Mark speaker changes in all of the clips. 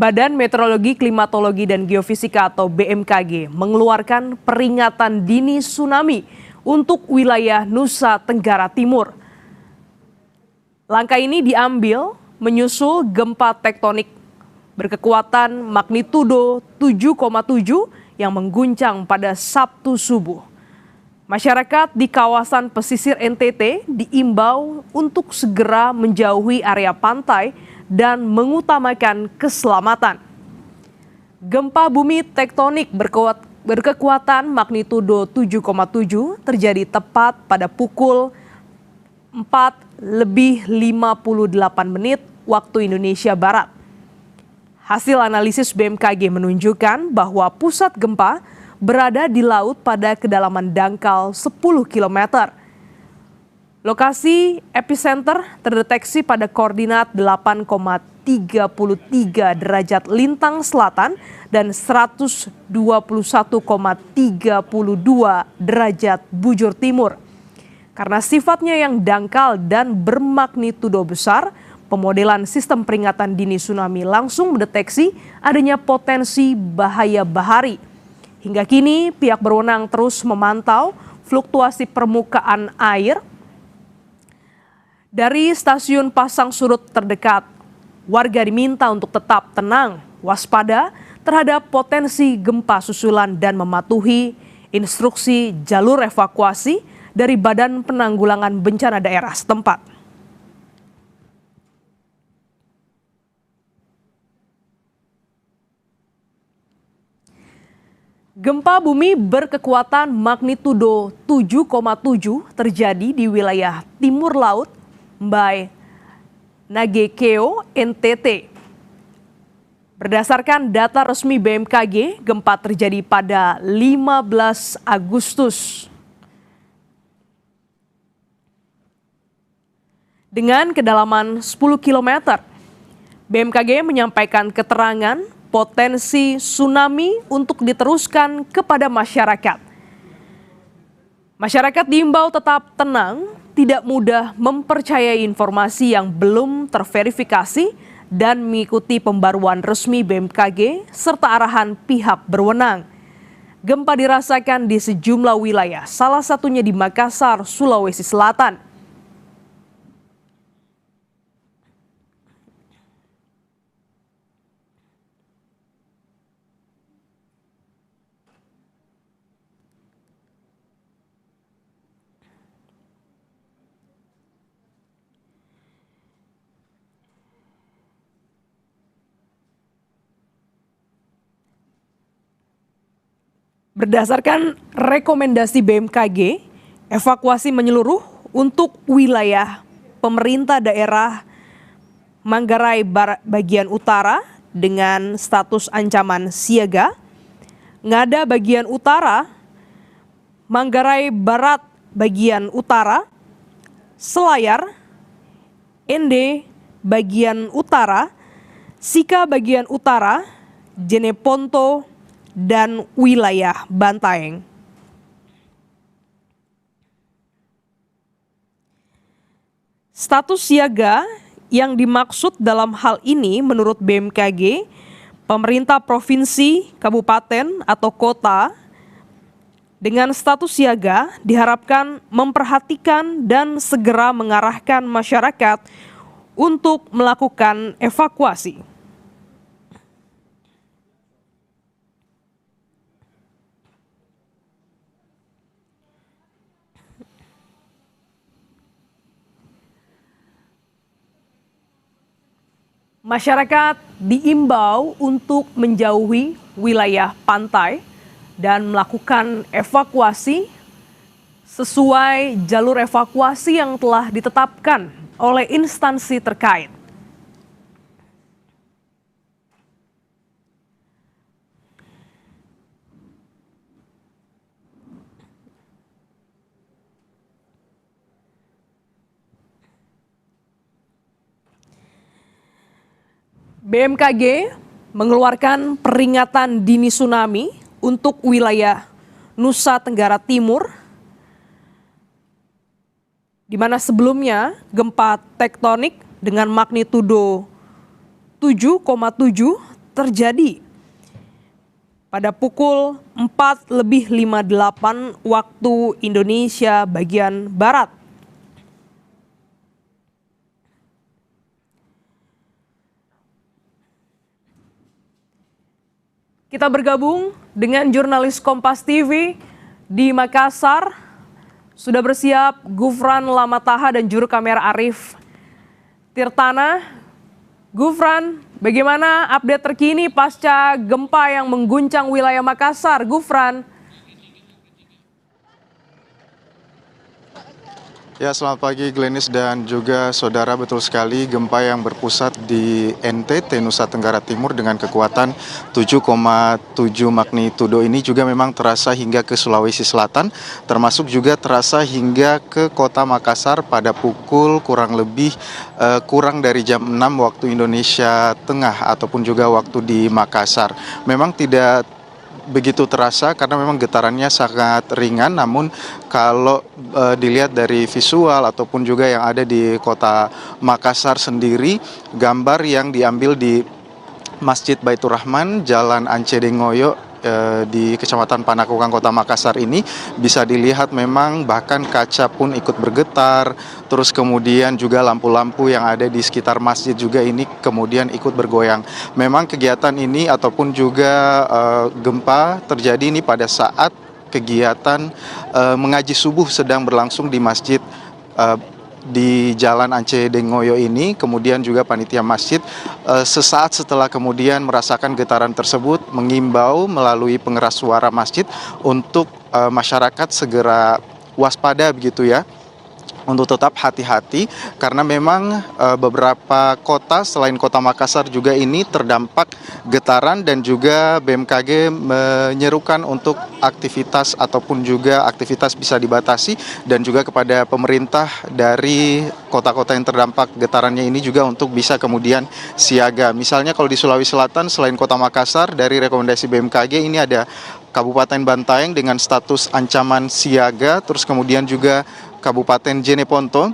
Speaker 1: Badan Meteorologi, Klimatologi, dan Geofisika atau BMKG mengeluarkan peringatan dini tsunami untuk wilayah Nusa Tenggara Timur. Langkah ini diambil menyusul gempa tektonik berkekuatan magnitudo 7,7 yang mengguncang pada Sabtu subuh. Masyarakat di kawasan pesisir NTT diimbau untuk segera menjauhi area pantai dan mengutamakan keselamatan. Gempa bumi tektonik berkekuatan magnitudo 7,7 terjadi tepat pada pukul 4:58 waktu Indonesia Barat. Hasil analisis BMKG menunjukkan bahwa pusat gempa berada di laut pada kedalaman dangkal 10 km. Lokasi epicenter terdeteksi pada koordinat 8,33 derajat lintang selatan dan 121,32 derajat bujur timur. Karena sifatnya yang dangkal dan bermagnitudo besar, pemodelan sistem peringatan dini tsunami langsung mendeteksi adanya potensi bahaya bahari. Hingga kini pihak berwenang terus memantau fluktuasi permukaan air. Dari stasiun pasang surut terdekat, warga diminta untuk tetap tenang, waspada terhadap potensi gempa susulan dan mematuhi instruksi jalur evakuasi dari Badan Penanggulangan Bencana Daerah setempat. Gempa bumi berkekuatan magnitudo 7,7 terjadi di wilayah timur laut Mbai Nagekeo, NTT. Berdasarkan data resmi BMKG, gempa terjadi pada 15 Agustus. Dengan kedalaman 10 km, BMKG menyampaikan keterangan potensi tsunami untuk diteruskan kepada masyarakat. Masyarakat diimbau tetap tenang, tidak mudah mempercayai informasi yang belum terverifikasi dan mengikuti pembaruan resmi BMKG serta arahan pihak berwenang. Gempa dirasakan di sejumlah wilayah, salah satunya di Makassar, Sulawesi Selatan. Berdasarkan rekomendasi BMKG, evakuasi menyeluruh untuk wilayah pemerintah daerah Manggarai bagian utara dengan status ancaman siaga, Ngada bagian utara, Manggarai Barat bagian utara, Selayar, Ende bagian utara, Sika bagian utara, Jeneponto, dan wilayah Bantaeng. Status siaga yang dimaksud dalam hal ini menurut BMKG, pemerintah provinsi, kabupaten, atau kota dengan status siaga diharapkan memperhatikan dan segera mengarahkan masyarakat untuk melakukan evakuasi. Masyarakat diimbau untuk menjauhi wilayah pantai dan melakukan evakuasi sesuai jalur evakuasi yang telah ditetapkan oleh instansi terkait. BMKG mengeluarkan peringatan dini tsunami untuk wilayah Nusa Tenggara Timur, di mana sebelumnya gempa tektonik dengan magnitudo 7,7 terjadi pada pukul 4:58 waktu Indonesia bagian Barat. Kita bergabung dengan jurnalis Kompas TV di Makassar. Sudah bersiap Gufran Lamataha dan juru kamera Arif Tirtana. Gufran, bagaimana update terkini pasca gempa yang mengguncang wilayah Makassar? Gufran.
Speaker 2: Ya, selamat pagi Glenis dan juga saudara. Betul sekali, gempa yang berpusat di NTT, Nusa Tenggara Timur dengan kekuatan 7,7 magnitudo ini juga memang terasa hingga ke Sulawesi Selatan, termasuk juga terasa hingga ke kota Makassar pada pukul kurang dari jam 6 waktu Indonesia Tengah ataupun juga waktu di Makassar. Memang tidak begitu terasa karena memang getarannya sangat ringan, namun kalau dilihat dari visual ataupun juga yang ada di kota Makassar sendiri, gambar yang diambil di Masjid Baitur Rahman, Jalan Ance Dengoyo di Kecamatan Panakukang, Kota Makassar ini bisa dilihat memang bahkan kaca pun ikut bergetar, terus kemudian juga lampu-lampu yang ada di sekitar masjid juga ini kemudian ikut bergoyang. Memang kegiatan ini ataupun juga gempa terjadi ini pada saat kegiatan mengaji subuh sedang berlangsung di masjid di Jalan Ance Dengoyo ini. Kemudian juga panitia masjid sesaat setelah kemudian merasakan getaran tersebut mengimbau melalui pengeras suara masjid untuk masyarakat segera waspada begitu ya, untuk tetap hati-hati karena memang beberapa kota selain kota Makassar juga ini terdampak getaran dan juga BMKG menyerukan untuk aktivitas ataupun juga aktivitas bisa dibatasi dan juga kepada pemerintah dari kota-kota yang terdampak getarannya ini juga untuk bisa kemudian siaga. Misalnya kalau di Sulawesi Selatan selain kota Makassar dari rekomendasi BMKG ini ada Kabupaten Bantaeng dengan status ancaman siaga, terus kemudian juga Kabupaten Jeneponto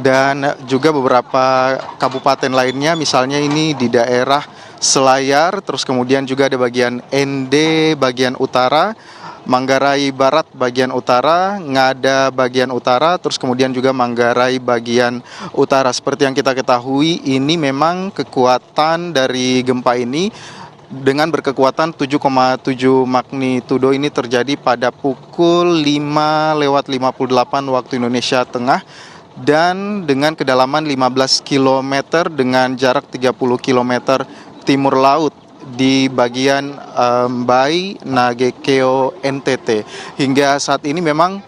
Speaker 2: dan juga beberapa kabupaten lainnya, misalnya ini di daerah Selayar, terus kemudian juga ada bagian ND bagian utara, Manggarai Barat bagian utara, Ngada bagian utara, terus kemudian juga Manggarai bagian utara. Seperti yang kita ketahui, ini memang kekuatan dari gempa ini dengan berkekuatan 7,7 magnitudo ini terjadi pada pukul 5:58 waktu Indonesia Tengah dan dengan kedalaman 15 km dengan jarak 30 km timur laut di bagian Mbai, Nagekeo, NTT. Hingga saat ini memang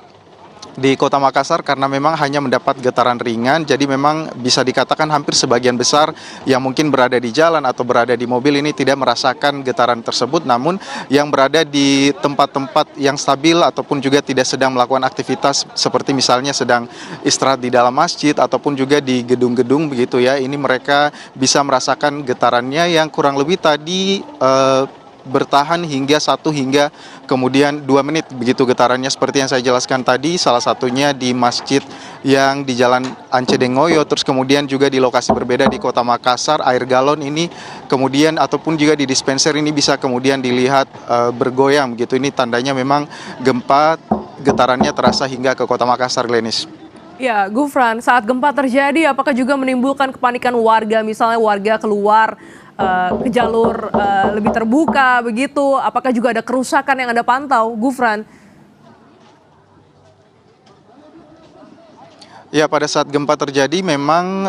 Speaker 2: di kota Makassar karena memang hanya mendapat getaran ringan, jadi memang bisa dikatakan hampir sebagian besar yang mungkin berada di jalan atau berada di mobil ini tidak merasakan getaran tersebut, namun yang berada di tempat-tempat yang stabil ataupun juga tidak sedang melakukan aktivitas seperti misalnya sedang istirahat di dalam masjid ataupun juga di gedung-gedung begitu ya, ini mereka bisa merasakan getarannya yang kurang lebih tadi bertahan hingga 1 hingga kemudian 2 menit begitu getarannya seperti yang saya jelaskan tadi, salah satunya di masjid yang di Jalan Ance Dengoyo, terus kemudian juga di lokasi berbeda di kota Makassar, air galon ini kemudian ataupun juga di dispenser ini bisa kemudian dilihat bergoyang begitu. Ini tandanya memang gempa getarannya terasa hingga ke kota Makassar, Glenis.
Speaker 1: Ya, Gufran, saat gempa terjadi apakah juga menimbulkan kepanikan warga, misalnya warga keluar ke jalur lebih terbuka begitu, apakah juga ada kerusakan yang Anda pantau, Gufran?
Speaker 2: Ya, pada saat gempa terjadi memang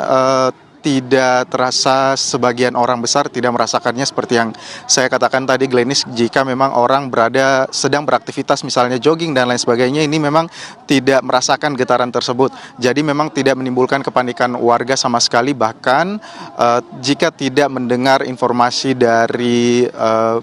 Speaker 2: tidak terasa, sebagian orang besar tidak merasakannya seperti yang saya katakan tadi, Glenis, jika memang orang sedang beraktivitas misalnya jogging dan lain sebagainya, ini memang tidak merasakan getaran tersebut. Jadi memang tidak menimbulkan kepanikan warga sama sekali, bahkan jika tidak mendengar informasi dari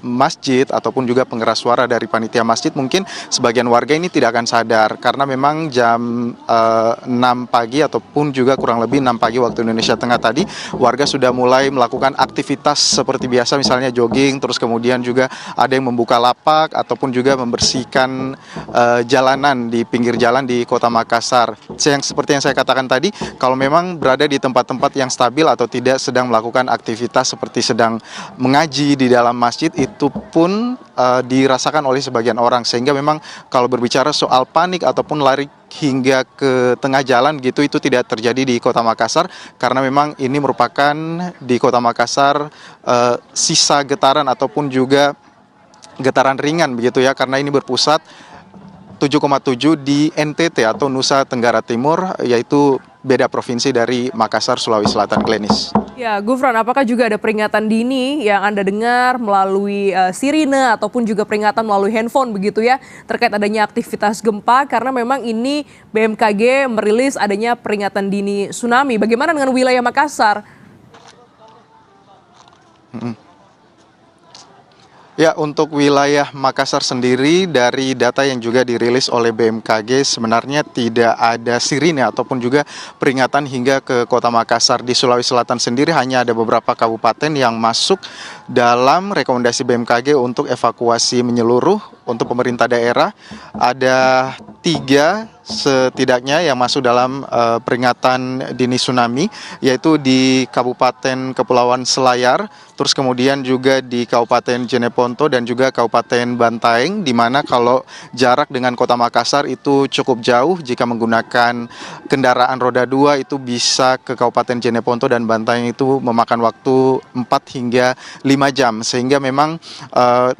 Speaker 2: masjid ataupun juga pengeras suara dari panitia masjid, mungkin sebagian warga ini tidak akan sadar karena memang jam 6 pagi ataupun juga kurang lebih 6 pagi waktu Indonesia Tengah tadi, warga sudah mulai melakukan aktivitas seperti biasa, misalnya jogging, terus kemudian juga ada yang membuka lapak ataupun juga membersihkan jalanan di pinggir jalan di Kota Makassar. Seperti yang saya katakan tadi, kalau memang berada di tempat-tempat yang stabil atau tidak sedang melakukan aktivitas seperti sedang mengaji di dalam masjid, itu pun dirasakan oleh sebagian orang, sehingga memang kalau berbicara soal panik ataupun lari hingga ke tengah jalan gitu, itu tidak terjadi di Kota Makassar, karena memang ini merupakan di Kota Makassar sisa getaran ataupun juga getaran ringan begitu ya, karena ini berpusat 7,7 di NTT atau Nusa Tenggara Timur, yaitu beda provinsi dari Makassar, Sulawesi Selatan, Glenis.
Speaker 1: Ya, Gufran, apakah juga ada peringatan dini yang Anda dengar melalui sirine ataupun juga peringatan melalui handphone begitu ya, terkait adanya aktivitas gempa, karena memang ini BMKG merilis adanya peringatan dini tsunami. Bagaimana dengan wilayah Makassar?
Speaker 2: Ya, untuk wilayah Makassar sendiri, dari data yang juga dirilis oleh BMKG, sebenarnya tidak ada sirine ataupun juga peringatan hingga ke Kota Makassar. Di Sulawesi Selatan sendiri hanya ada beberapa kabupaten yang masuk dalam rekomendasi BMKG untuk evakuasi menyeluruh. Untuk pemerintah daerah ada 3 setidaknya yang masuk dalam peringatan dini tsunami, yaitu di Kabupaten Kepulauan Selayar, terus kemudian juga di Kabupaten Jeneponto dan juga Kabupaten Bantaeng, di mana kalau jarak dengan Kota Makassar itu cukup jauh. Jika menggunakan kendaraan roda 2 itu bisa ke Kabupaten Jeneponto dan Bantaeng, itu memakan waktu 4 hingga 5 jam, sehingga memang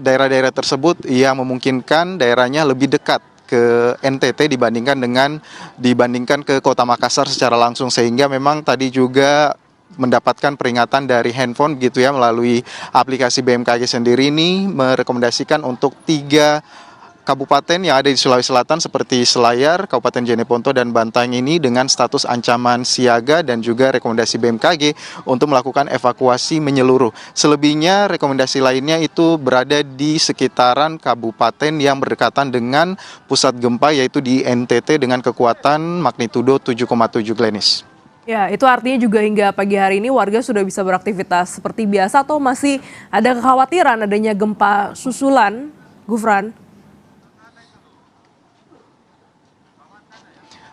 Speaker 2: daerah-daerah tersebut yang memungkinkan daerahnya lebih dekat ke NTT dibandingkan ke Kota Makassar secara langsung, sehingga memang tadi juga mendapatkan peringatan dari handphone gitu ya, melalui aplikasi BMKG sendiri ini merekomendasikan untuk 3 kabupaten yang ada di Sulawesi Selatan seperti Selayar, Kabupaten Jeneponto, dan Bantaeng ini dengan status ancaman siaga dan juga rekomendasi BMKG untuk melakukan evakuasi menyeluruh. Selebihnya rekomendasi lainnya itu berada di sekitaran kabupaten yang berdekatan dengan pusat gempa, yaitu di NTT dengan kekuatan magnitudo 7,7, Glenis.
Speaker 1: Ya, itu artinya juga hingga pagi hari ini warga sudah bisa beraktivitas seperti biasa atau masih ada kekhawatiran adanya gempa susulan, Gufran?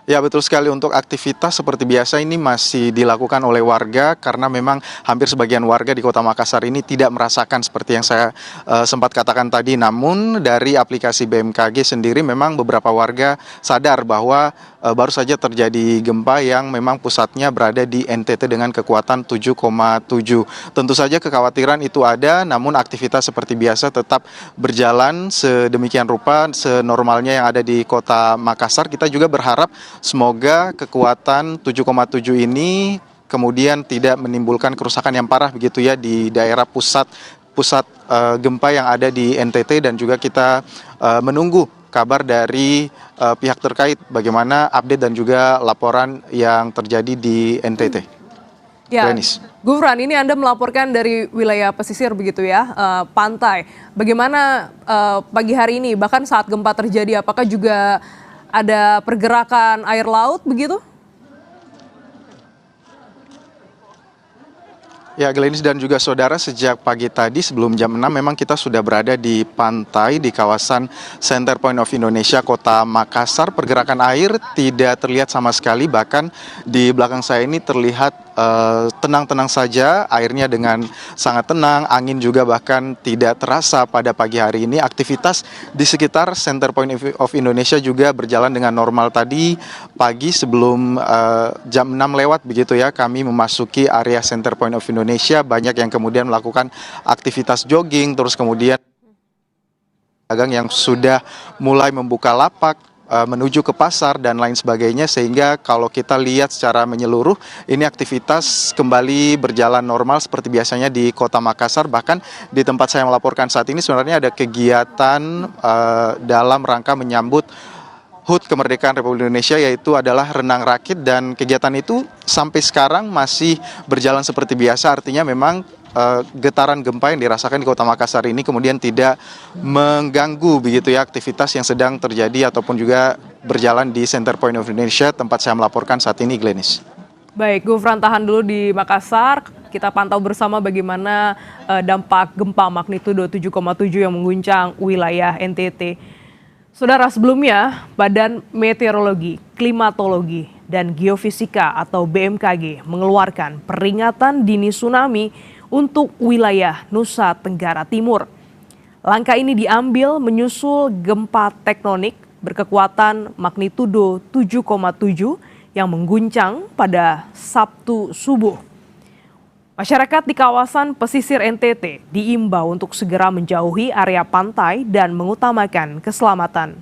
Speaker 2: Ya, betul sekali, untuk aktivitas seperti biasa ini masih dilakukan oleh warga, karena memang hampir sebagian warga di Kota Makassar ini tidak merasakan seperti yang saya sempat katakan tadi. Namun dari aplikasi BMKG sendiri memang beberapa warga sadar bahwa baru saja terjadi gempa yang memang pusatnya berada di NTT dengan kekuatan 7,7. Tentu saja kekhawatiran itu ada, namun aktivitas seperti biasa tetap berjalan sedemikian rupa senormalnya yang ada di Kota Makassar. Kita juga berharap semoga kekuatan 7,7 ini kemudian tidak menimbulkan kerusakan yang parah begitu ya di daerah pusat gempa yang ada di NTT, dan juga kita menunggu kabar dari pihak terkait bagaimana update dan juga laporan yang terjadi di NTT.
Speaker 1: Ya,
Speaker 2: Glenis.
Speaker 1: Gufran, ini Anda melaporkan dari wilayah pesisir begitu ya, pantai. Bagaimana pagi hari ini, bahkan saat gempa terjadi, apakah juga ada pergerakan air laut begitu?
Speaker 2: Ya, Glenis dan juga saudara, sejak pagi tadi sebelum jam 6 memang kita sudah berada di pantai di kawasan Center Point of Indonesia, Kota Makassar. Pergerakan air tidak terlihat sama sekali, bahkan di belakang saya ini terlihat tenang-tenang saja, airnya dengan sangat tenang, angin juga bahkan tidak terasa pada pagi hari ini. Aktivitas di sekitar Center Point of Indonesia juga berjalan dengan normal. Tadi pagi sebelum jam 6 lewat begitu ya, kami memasuki area Center Point of Indonesia, banyak yang kemudian melakukan aktivitas jogging, terus kemudian dagang yang sudah mulai membuka lapak menuju ke pasar dan lain sebagainya, sehingga kalau kita lihat secara menyeluruh ini aktivitas kembali berjalan normal seperti biasanya di Kota Makassar. Bahkan di tempat saya melaporkan saat ini sebenarnya ada kegiatan dalam rangka menyambut HUT Kemerdekaan Republik Indonesia, yaitu adalah renang rakit, dan kegiatan itu sampai sekarang masih berjalan seperti biasa. Artinya memang getaran gempa yang dirasakan di Kota Makassar ini kemudian tidak mengganggu begitu ya aktivitas yang sedang terjadi ataupun juga berjalan di Center Point of Indonesia, tempat saya melaporkan saat ini, Glenis.
Speaker 1: Baik, Gufran tahan dulu di Makassar. Kita pantau bersama bagaimana dampak gempa magnitudo 7,7 yang mengguncang wilayah NTT. Saudara, sebelumnya Badan Meteorologi, Klimatologi, dan Geofisika atau BMKG mengeluarkan peringatan dini tsunami untuk wilayah Nusa Tenggara Timur. Langkah ini diambil menyusul gempa tektonik berkekuatan magnitudo 7,7 yang mengguncang pada Sabtu subuh. Masyarakat di kawasan pesisir NTT diimbau untuk segera menjauhi area pantai dan mengutamakan keselamatan.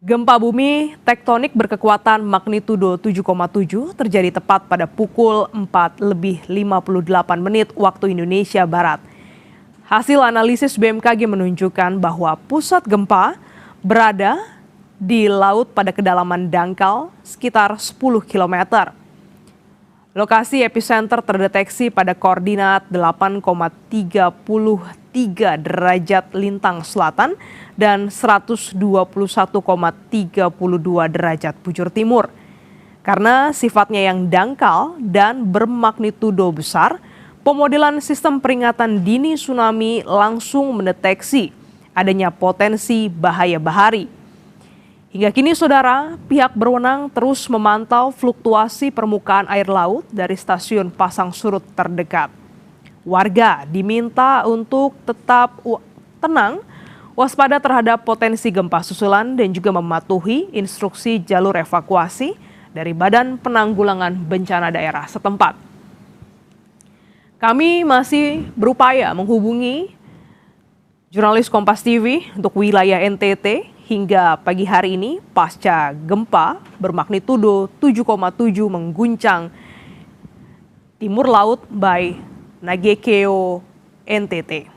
Speaker 1: Gempa bumi tektonik berkekuatan magnitudo 7,7 terjadi tepat pada pukul 4:58 waktu Indonesia Barat. Hasil analisis BMKG menunjukkan bahwa pusat gempa berada di laut pada kedalaman dangkal sekitar 10 km. Lokasi epicenter terdeteksi pada koordinat 8,33 derajat lintang selatan dan 121,32 derajat bujur timur. Karena sifatnya yang dangkal dan bermagnitudo besar, pemodelan sistem peringatan dini tsunami langsung mendeteksi adanya potensi bahaya bahari. Hingga kini, saudara, pihak berwenang terus memantau fluktuasi permukaan air laut dari stasiun pasang surut terdekat. Warga diminta untuk tetap tenang, waspada terhadap potensi gempa susulan dan juga mematuhi instruksi jalur evakuasi dari Badan Penanggulangan Bencana Daerah setempat. Kami masih berupaya menghubungi jurnalis Kompas TV untuk wilayah NTT hingga pagi hari ini pasca gempa bermagnitudo 7,7 mengguncang timur laut by Nagekeo NTT.